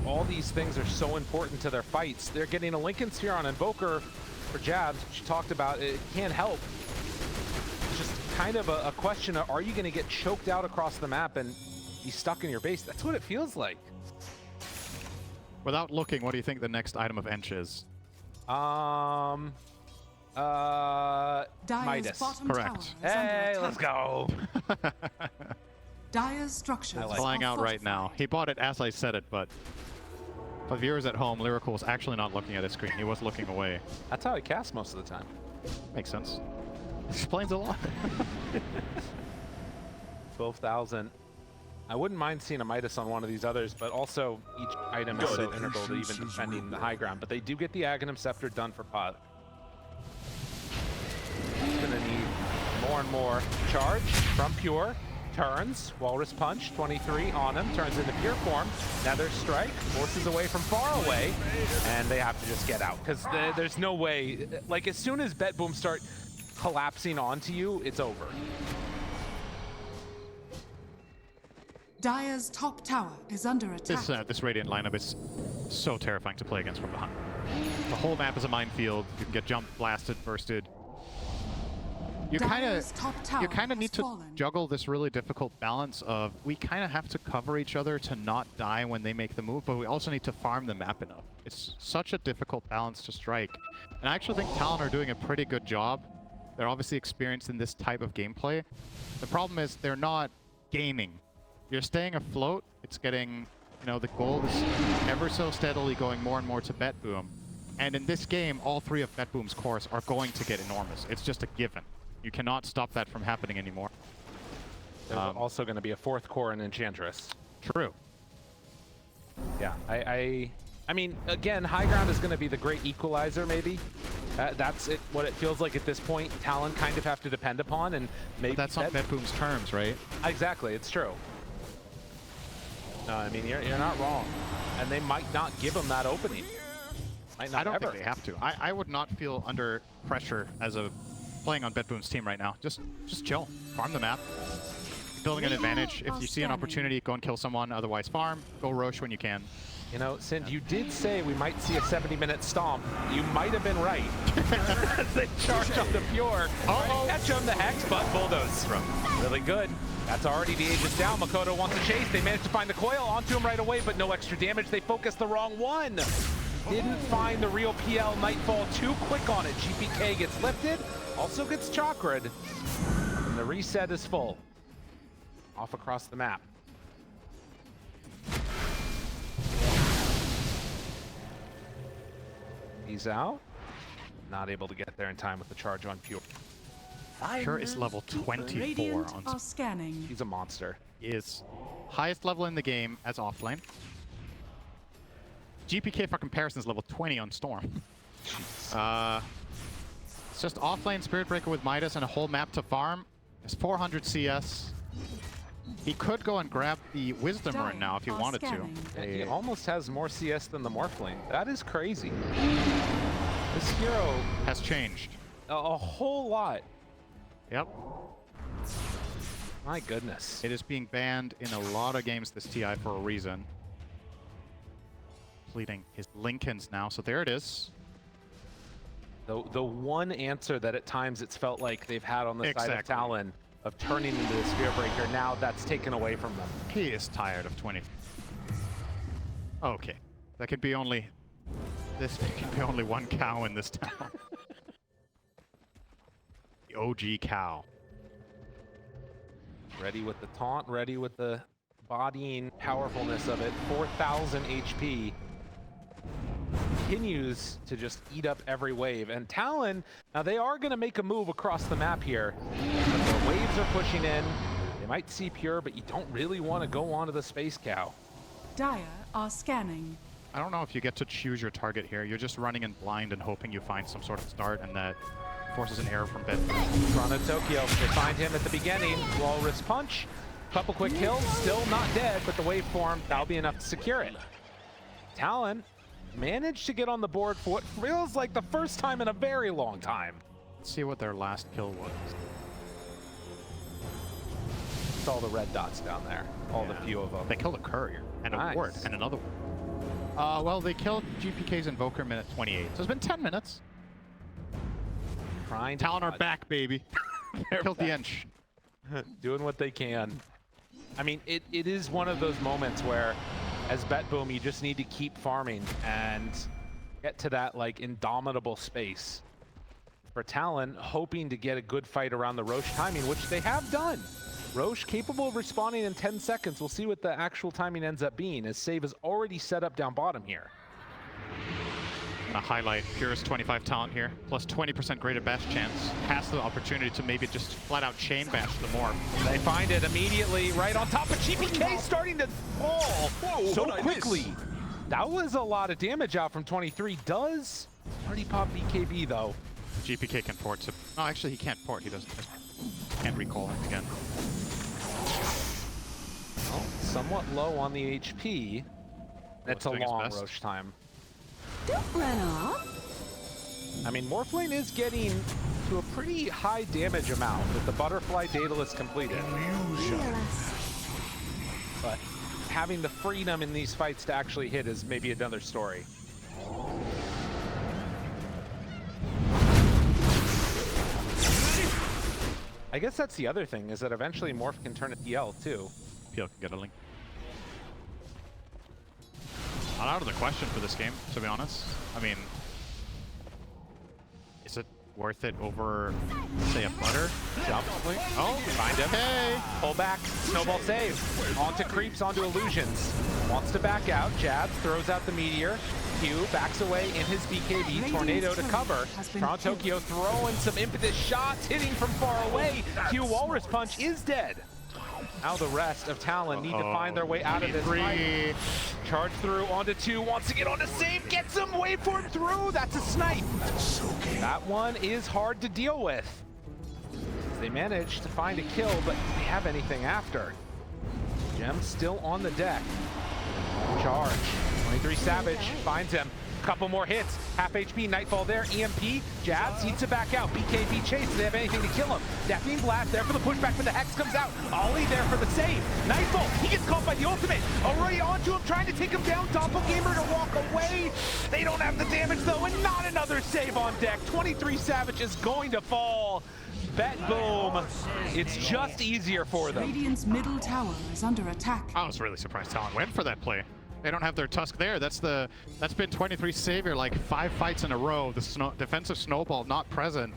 All these things are so important to their fights. They're getting a Lincoln Sphere on Invoker for Jabz, which you talked about. It can't help. It's just kind of a question of, are you going to get choked out across the map and be stuck in your base? That's what it feels like. Without looking, what do you think the next item of Ench is? Dire's Midas. bottom Correct. tower is under Hey, attack. let's go. Dire's structures I like Flying are out right now. fortified. He bought it as I said it, but for viewers at home, Lyrical was actually not looking at his screen. He was looking away. That's how I cast most of the time. Makes sense. Explains a lot. 12,000. I wouldn't mind seeing a Midas on one of these others, but also each item is so integral to even defending the high ground. But they do get the Aghanim Scepter done for Puck. Gonna need more and more charge from Pure. Turns, Walrus Punch, 23 on him, turns into Pure form. Nether Strike, forces away from far away, and they have to just get out. Because there's no way, like as soon as BetBoom start collapsing onto you, it's over. Dire's top tower is under attack. This Radiant lineup is so terrifying to play against from behind. The whole map is a minefield. You can get jumped, blasted, bursted. You Dire's top tower kind of has need to fallen. juggle this really difficult balance of we kind of have to cover each other to not die when they make the move, but we also need to farm the map enough. It's such a difficult balance to strike. And I actually think Talon are doing a pretty good job. They're obviously experienced in this type of gameplay. The problem is they're not gaining. You're staying afloat. It's getting, you know, the gold is ever so steadily going more and more to BetBoom. And in this game, all three of BetBoom's cores are going to get enormous. It's just a given. You cannot stop that from happening anymore. There's also going to be a fourth core and Enchantress. True. Yeah, I mean, again, high ground is going to be the great equalizer, maybe. That's it. What it feels like at this point. Talon kind of have to depend upon, and maybe But that's on BetBoom's terms, right? Exactly, it's true. No, I mean, you're not wrong, and they might not give him that opening. Might not I don't ever. think they have to. I would not feel under pressure as a playing on BetBoom's team right now. Just chill, farm the map, building an advantage. If you see an opportunity, go and kill someone. Otherwise, farm. Go Roche when you can. You know, Sind, you did say we might see a 70-minute stomp. You might have been right. As they charge up the Pure. Uh-oh. Catch him, the Hex, but Bulldoze. Really good. That's already the Aegis down. Mikoto wants to chase. They managed to find the coil onto him right away, but no extra damage. They focused the wrong one. Didn't find the real PL. Nightfall too quick on it. GPK gets lifted, also gets chakra'd. And the reset is full. Off across the map. He's out. Not able to get there in time with the charge on Pure. Pure is level 24 Radiant on are scanning. He's a monster. is highest level in the game as offlane. GPK for comparison is level 20 on Storm. It's just offlane Spirit Breaker with Midas and a whole map to farm. It's 400 CS. He could go and grab the Wisdom Rune now if he wanted to. He almost has more CS than the Morphling. That is crazy. This hero Has changed. a whole lot. Yep. My goodness. It is being banned in a lot of games this TI for a reason. Completing his Lincolns now, so there it is. The one answer that at times it's felt like they've had on the side of Exactly. Talon of turning into the Spear Breaker, now that's taken away from them. He is tired of 20. Okay. That could be only... This could be only one cow in this town. The OG cow. Ready with the taunt, ready with the bodying powerfulness of it. 4,000 HP. Continues to just eat up every wave. And Talon, now they are going to make a move across the map here. But the waves are pushing in. They might see Pure, but you don't really want to go onto the Space Cow. Dire are scanning. I don't know if you get to choose your target here. You're just running in blind and hoping you find some sort of start, and that forces an error from BetBoom. TORONTOTOKYO, they find him at the beginning. Walrus Punch, couple quick kills, still not dead, but the waveform, that'll be enough to secure it. Talon managed to get on the board for what feels like the first time in a very long time. Let's see what their last kill was. It's all the red dots down there, all the Yeah. few of them. They killed a courier, and a Nice. ward, and another one. Well, they killed GPK's Invoker minute 28, so it's been 10 minutes. Trying to Talon are dodge. back, baby. Killed the Ench. Doing what they can. I mean, it is one of those moments where as BetBoom, you just need to keep farming and get to that like indomitable space. For Talon, hoping to get a good fight around the Roche timing, which they have done. Roche capable of responding in 10 seconds. We'll see what the actual timing ends up being, as save is already set up down bottom here. A highlight Pure's 25 Talon here, plus 20% greater bash chance. Has the opportunity to maybe just flat out chain bash the Morph. They find it immediately right on top of GPK, starting to fall so quickly. That was a lot of damage out from 23. Does already pop BKB though. GPK can port to... No, actually he can't port. He doesn't. Can't recall him again. Well, somewhat low on the HP. That's a long Roche time. Don't run off. I mean, Morphling is getting to a pretty high damage amount with the Butterfly Daedalus completed. But having the freedom in these fights to actually hit is maybe another story. I guess that's the other thing, is that eventually Morph can turn a PL too. PL can get a link. Not out of the question for this game, to be honest. I mean, is it worth it over, say, a Flutter? Jump. Oh, find him. Hey! Pull back. Snowball save. Onto creeps, onto illusions. Wants to back out. Jabz throws out the meteor. Q backs away in his BKB. Tornado to cover. TORONTOTOKYO throwing some impetus shots, hitting from far away. Q Walrus Punch is dead. Now the rest of Talon need to find their way out of this fight. Charge through onto 2, wants to get onto save, gets him, waveform through, that's a snipe. That one is hard to deal with. They managed to find a kill, but do they have anything after? Gem still on the deck. Charge, 23 Savage finds him. Couple more hits, half HP, Nightfall there, EMP, Jabz needs to back out, BKB chase, do they have anything to kill him? Deafening Blast there for the pushback, but the Hex comes out, Ollie there for the save, Nightfall, he gets caught by the ultimate, already onto him, trying to take him down, Doppelganger to walk away, they don't have the damage though, and not another save on deck, 23 Savage is going to fall. BetBoom, it's just easier for them. Radiant's middle tower is under attack. I was really surprised Talon went for that play. They don't have their Tusk there. That's been 23's savior like 5 fights in a row. The defensive snowball not present.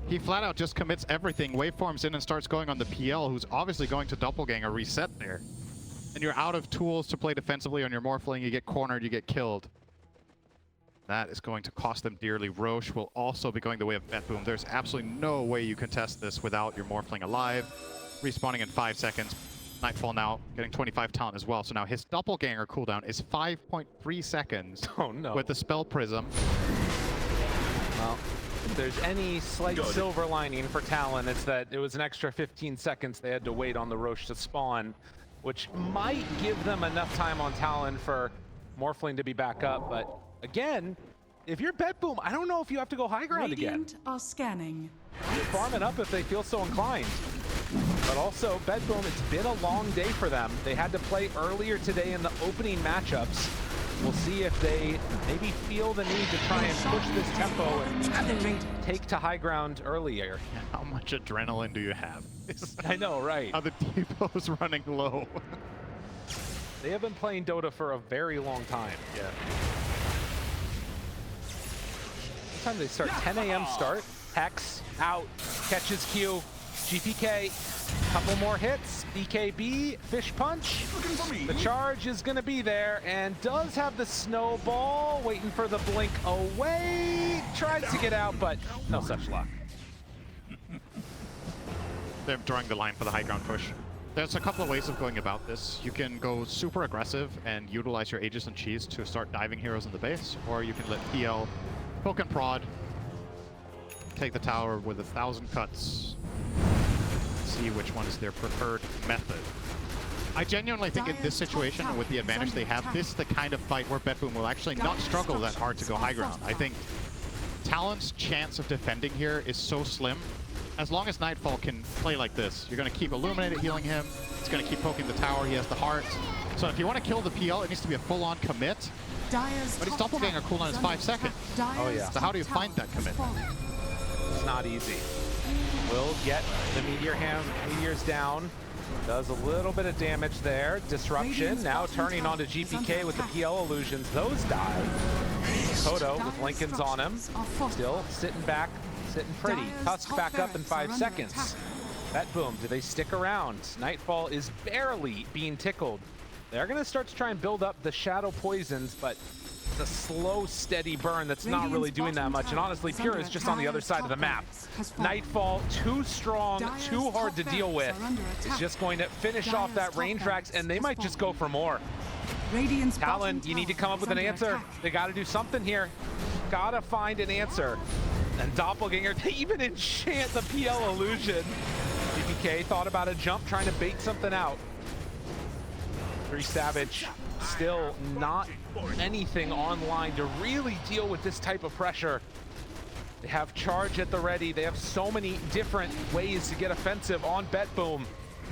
He flat out just commits everything, waveforms in and starts going on the PL, who's obviously going to Doppelganger reset there. And you're out of tools to play defensively on your Morphling. You get cornered, you get killed. That is going to cost them dearly. Roche will also be going the way of BetBoom. There's absolutely no way you can test this without your Morphling alive. Respawning in 5 seconds. Nightfall now getting 25 Talon as well. So now his Doppelganger cooldown is 5.3 seconds with the Spell Prism. Well, if there's any slight silver lining for Talon, it's that it was an extra 15 seconds they had to wait on the Roche to spawn, which might give them enough time on Talon for Morphling to be back up. But again, if you're BetBoom, I don't know if you have to go high ground again. Radiant are scanning. Farm it up if they feel so inclined. But also, BetBoom, it's been a long day for them. They had to play earlier today in the opening matchups. We'll see if they maybe feel the need to try and push this tempo and take to high ground earlier. How much adrenaline do you have? I know, right? How the depot's running low. They have been playing Dota for a very long time. Yeah. What time do they start? 10 a.m. start. Hex out, catches Q. GPK, couple more hits. BKB, Fish Punch. The charge is going to be there and does have the snowball. Waiting for the blink away. Tries to get out, but no such luck. They're drawing the line for the high ground push. There's a couple of ways of going about this. You can go super aggressive and utilize your Aegis and Cheese to start diving heroes in the base, or you can let PL poke and prod, take the tower with 1,000 cuts, see which one is their preferred method. I genuinely think in this situation, with the advantage they have, this is the kind of fight where BetBoom will actually not struggle that hard to go high ground. I think Talon's chance of defending here is so slim. As long as Nightfall can play like this, you're going to keep Illuminated healing him, it's going to keep poking the tower, he has the heart. So if you want to kill the PL, it needs to be a full-on commit. But his Doppelganger cooldown is 5 seconds. Oh yeah. So how do you find that commitment? It's not easy. will get the meteors down. Does a little bit of damage there. Disruption now turning onto GPK with the PL illusions. Those die. Mikoto with Lincoln's on him. Still sitting back, sitting pretty. Tusk back up in 5 seconds. BetBoom, do they stick around? Nightfall is barely being tickled. They're going to start to try and build up the shadow poisons, but the slow, steady burn that's not really doing that much. And honestly, Pure is just on the other side of the map. Nightfall, too strong, too hard to deal with. It's just going to finish off that range racks, and they might just go for more. Talon, you need to come up with an answer. They got to do something here. Gotta find an answer. And Doppelganger, they even enchant the PL illusion. GPK thought about a jump, trying to bait something out. 3 Savage, still not anything online to really deal with this type of pressure. They have charge at the ready. They have so many different ways to get offensive on BetBoom.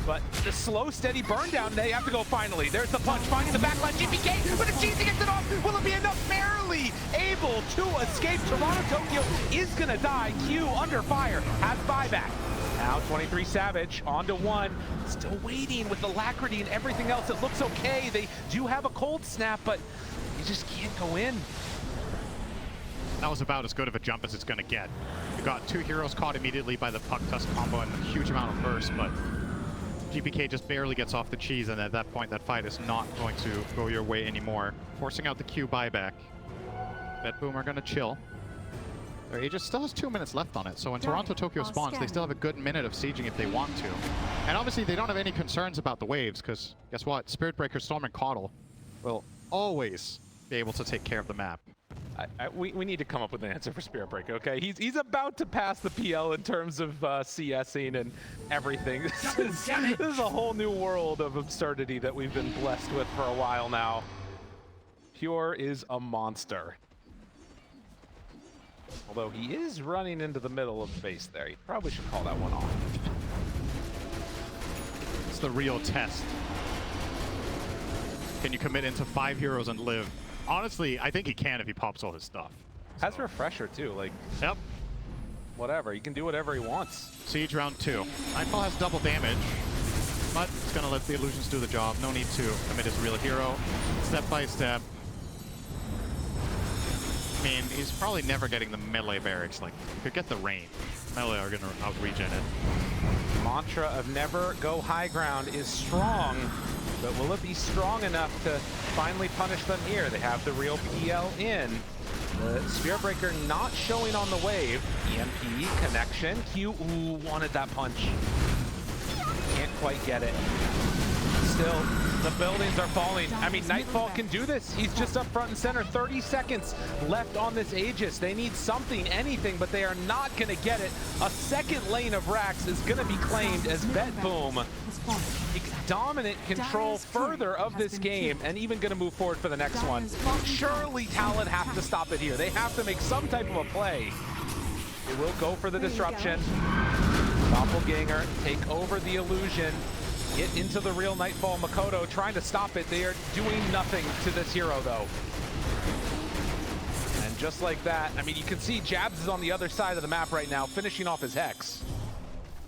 But the slow, steady burn down, they have to go finally. There's the punch, finding the backline. GPK with a cheese to get it off. Will it be enough? Barely able to escape. TORONTOTOKYO is gonna die. Q under fire, has buyback. Now 23 Savage onto 1, still waiting with the Alacrity and everything else. It looks okay. They do have a cold snap, but you just can't go in. That was about as good of a jump as it's going to get. You got 2 heroes caught immediately by the Puck Tusk combo and a huge amount of burst, but GPK just barely gets off the cheese, and at that point that fight is not going to go your way anymore. Forcing out the Q buyback. BetBoom are going to chill. Their Aegis still has 2 minutes left on it, so when TORONTOTOKYO spawns, they still have a good minute of sieging if they want to. And obviously they don't have any concerns about the waves, because guess what? Spirit Breaker, Storm, and Caudle will always be able to take care of the map. We need to come up with an answer for Spirit Breaker, okay? He's about to pass the PL in terms of CSing and everything. This is a whole new world of absurdity that we've been blessed with for a while now. Pure is a monster. Although he is running into the middle of the base there. You probably should call that one off. It's the real test. Can you commit into 5 heroes and live? Honestly, I think he can if he pops all his stuff. Has Refresher too, like, yep. Whatever, he can do whatever he wants. Siege round 2. Nightfall has double damage, but it's gonna let the illusions do the job. No need to commit his real hero. Step by step. I mean, he's probably never getting the melee barracks. Like, you could get the rain. Melee are gonna out-regen it. Mantra of never go high ground is strong, but will it be strong enough to finally punish them here? They have the real PL in. The Spirit Breaker not showing on the wave. EMP, connection. Q, ooh, wanted that punch. Can't quite get it. Still, the buildings are falling. I mean, Nightfall can do this. He's just up front and center. 30 seconds left on this Aegis. They need something, anything, but they are not going to get it. A second lane of racks is going to be claimed as BetBoom. Dominant control further of this game, and even going to move forward for the next one. Surely Talon have to stop it here. They have to make some type of a play. They will go for the disruption. Doppelganger take over the illusion. Get into the real Nightfall. Mikoto trying to stop it. They are doing nothing to this hero, though. And just like that, I mean, you can see Jabz is on the other side of the map right now, finishing off his Hex.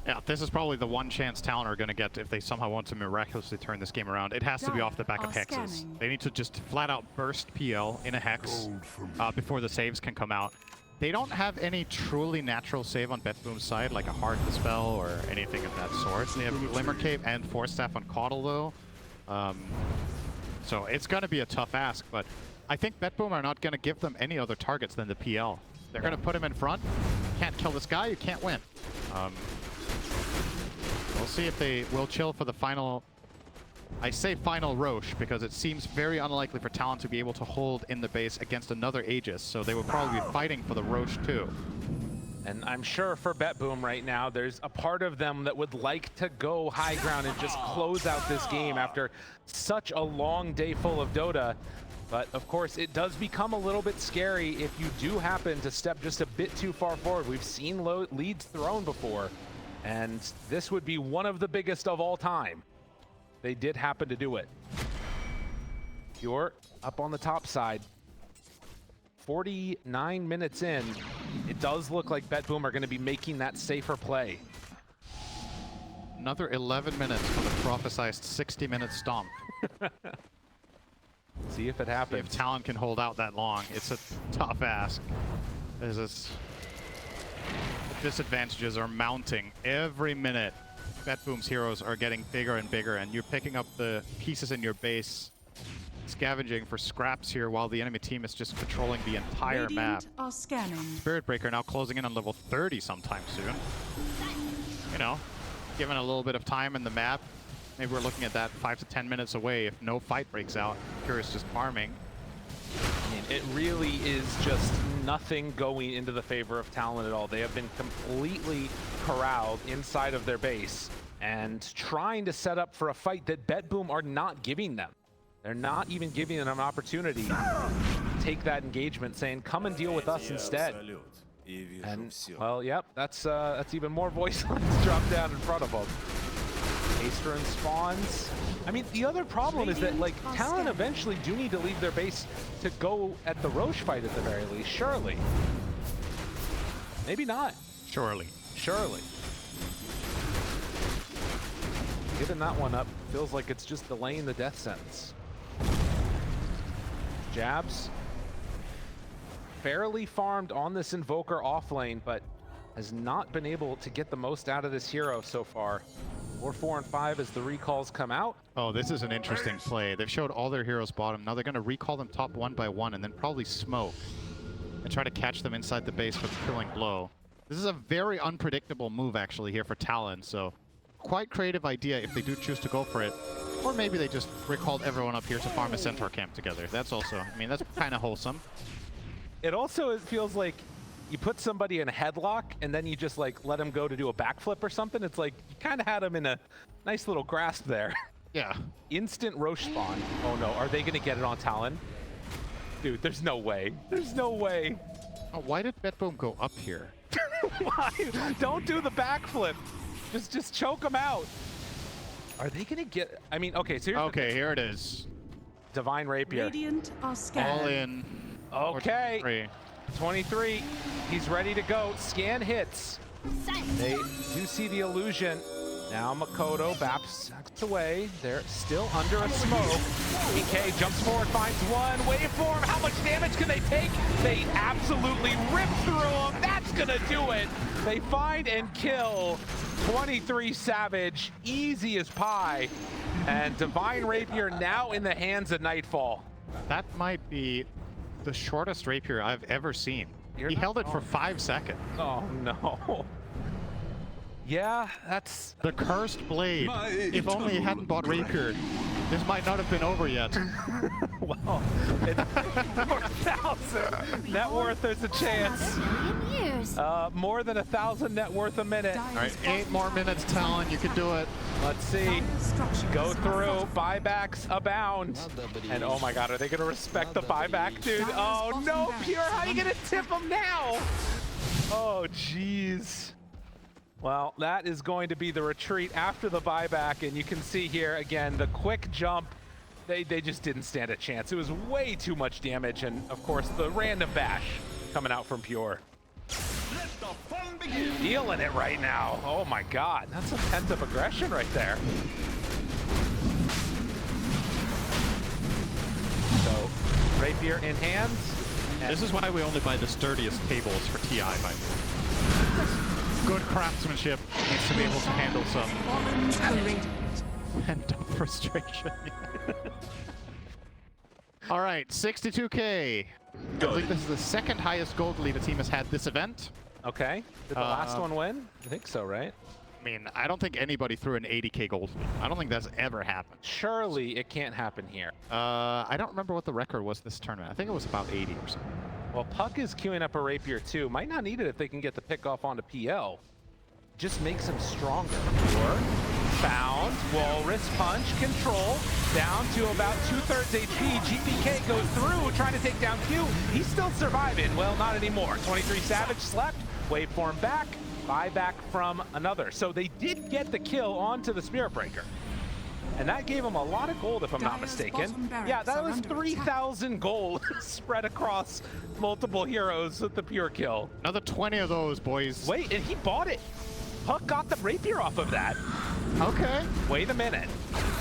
Yeah, this is probably the one chance Talon are going to get if they somehow want to miraculously turn this game around. It has to be off the back of Hexes. They need to just flat out burst PL in a Hex before the saves can come out. They don't have any truly natural save on BetBoom's side, like a Hard Dispel or anything of that sort. They have Glimmer Cape and Force Staff on Caudle, though. So it's going to be a tough ask, but I think BetBoom are not going to give them any other targets than the PL. They're going to put him in front. Can't kill this guy, you can't win. We'll see if they will chill for the final... I say final Roche because it seems very unlikely for Talon to be able to hold in the base against another Aegis, so they will probably be fighting for the Roche too. And I'm sure for BetBoom right now, there's a part of them that would like to go high ground and just close out this game after such a long day full of Dota. But of course, it does become a little bit scary if you do happen to step just a bit too far forward. We've seen leads thrown before, and this would be one of the biggest of all time. They did happen to do it. Pure up on the top side. 49 minutes in. it does look like BetBoom are going to be making that safer play. Another 11 minutes for the prophesized 60-minute stomp. See if it happens. If Talon can hold out that long, it's a tough ask. The disadvantages are mounting every minute. BetBoom's heroes are getting bigger and bigger, and you're picking up the pieces in your base, scavenging for scraps here while the enemy team is just controlling the entire map. Radiant are scanning. Spirit Breaker now closing in on level 30 sometime soon. You know, given a little bit of time in the map, maybe we're looking at that 5 to 10 minutes away if no fight breaks out. Pure is just farming. I mean, it really is just nothing going into the favor of Talon at all. They have been completely corralled inside of their base and trying to set up for a fight that BetBoom are not giving them. They're not even giving them an opportunity to take that engagement, saying, come and deal with us instead. And, well, yep, that's even more voice lines dropped down in front of them. Asterin spawns. I mean, the other problem is that, like, Talon eventually do need to leave their base to go at the Roche fight at the very least, surely. Maybe not. Surely. Surely. Giving that one up feels like it's just delaying the death sentence. Jabz. Fairly farmed on this Invoker off lane, but has not been able to get the most out of this hero so far. 4, 4, and 5 as the recalls come out. Oh, this is an interesting play. They've showed all their heroes bottom. Now they're going to recall them top one by one and then probably smoke and try to catch them inside the base with a killing blow. This is a very unpredictable move actually here for Talon, so quite creative idea if they do choose to go for it. Or maybe they just recalled everyone up here to farm a Centaur camp together. That's also, I mean, that's kind of wholesome. It also feels like you put somebody in a headlock and then you just like let them go to do a backflip or something. It's like you kind of had them in a nice little grasp there. Yeah. Instant Roche spawn. Oh no, are they going to get it on Talon? Dude, there's no way. There's no way. Oh, why did BetBoom go up here? Why? Don't do the backflip. Just choke them out. Are they going to get... I mean, okay, so okay, here it is. Divine Rapier. Radiant are scanning. All in. Okay. 23. He's ready to go. Scan hits. They do see the illusion. Now Mikoto backs away. They're still under a smoke. EK jumps forward, finds one. Waveform, how much damage can they take? They absolutely rip through him. That's gonna do it. They find and kill 23 Savage. Easy as pie. And Divine Rapier now in the hands of Nightfall. That might be the shortest rapier I've ever seen. He held it for 5 seconds. Oh no. Yeah, that's... The cursed blade. If only he hadn't bought rapier, this might not have been over yet. Well, it's 4,000 net worth, there's a chance. More than 1,000 net worth a minute. All right, 8 more minutes, Talon. You can do it. Let's see. Go through. Buybacks abound. And oh my god, are they going to respect the buyback, dude? Oh no, Pure, how are you going to tip them now? Oh, jeez. Well, that is going to be the retreat after the buyback, and you can see here again the quick jump. They just didn't stand a chance. It was way too much damage, and of course the random bash coming out from Pure. Let the fun begin. Feeling it right now. Oh my god, that's some pent-up aggression right there. So, Rapier in hands. This is why we only buy the sturdiest tables for TI, by the way. Good craftsmanship needs to be able to handle some pent-up frustration. All right, 62K. I believe this is the second highest gold lead a team has had this event. Okay. Did the last one win? I think so, right? I mean, I don't think anybody threw an 80K gold lead. I don't think that's ever happened. Surely it can't happen here. I don't remember what the record was this tournament. I think it was about 80 or something. Well, Puck is queuing up a Rapier too. Might not need it if they can get the pick off onto PL. Just makes him stronger. Pure, found, Walrus, punch, control, down to about 2/3 HP. GPK goes through, trying to take down Q. He's still surviving. Well, not anymore. 23 Savage slept, waveform back, buyback from another. So they did get the kill onto the Spirit Breaker. and that gave him a lot of gold, if I'm not Dire's mistaken. bottom barracks Yeah, that are was under 3,000 gold spread across multiple heroes with the pure kill. Another 20 of those, boys. Wait, and he bought it. Puck got the rapier off of that. Okay. Wait a minute.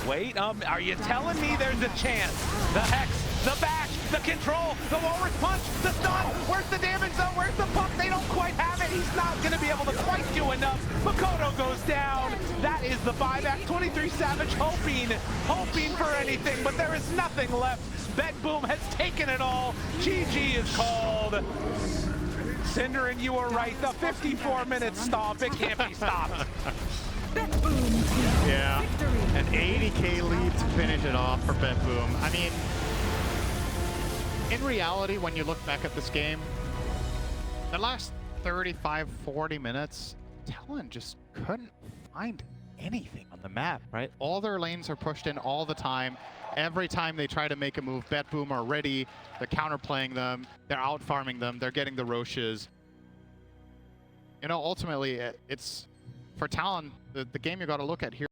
Wait, are you telling me there's a chance? The Hex, the bash, the control, the walrus punch, the stun. Where's the damage zone? Where's the puck? They don't quite have it. He's not going to be able to quite do enough. Mikoto goes down. That is the buyback. 23 Savage hoping for anything, but there is nothing left. BetBoom has taken it all. GG is called. Cinder, and you were right. The 54-minute stomp, it can't be stopped. Yeah, an 80K lead to finish it off for BetBoom. I mean, in reality, when you look back at this game, the last 35, 40 minutes, Talon just couldn't find anything on the map, right? All their lanes are pushed in all the time. Every time they try to make a move, BetBoom are ready. They're counterplaying them. They're out farming them. They're getting the Roches. You know, ultimately, it's for Talon, the game you got to look at here.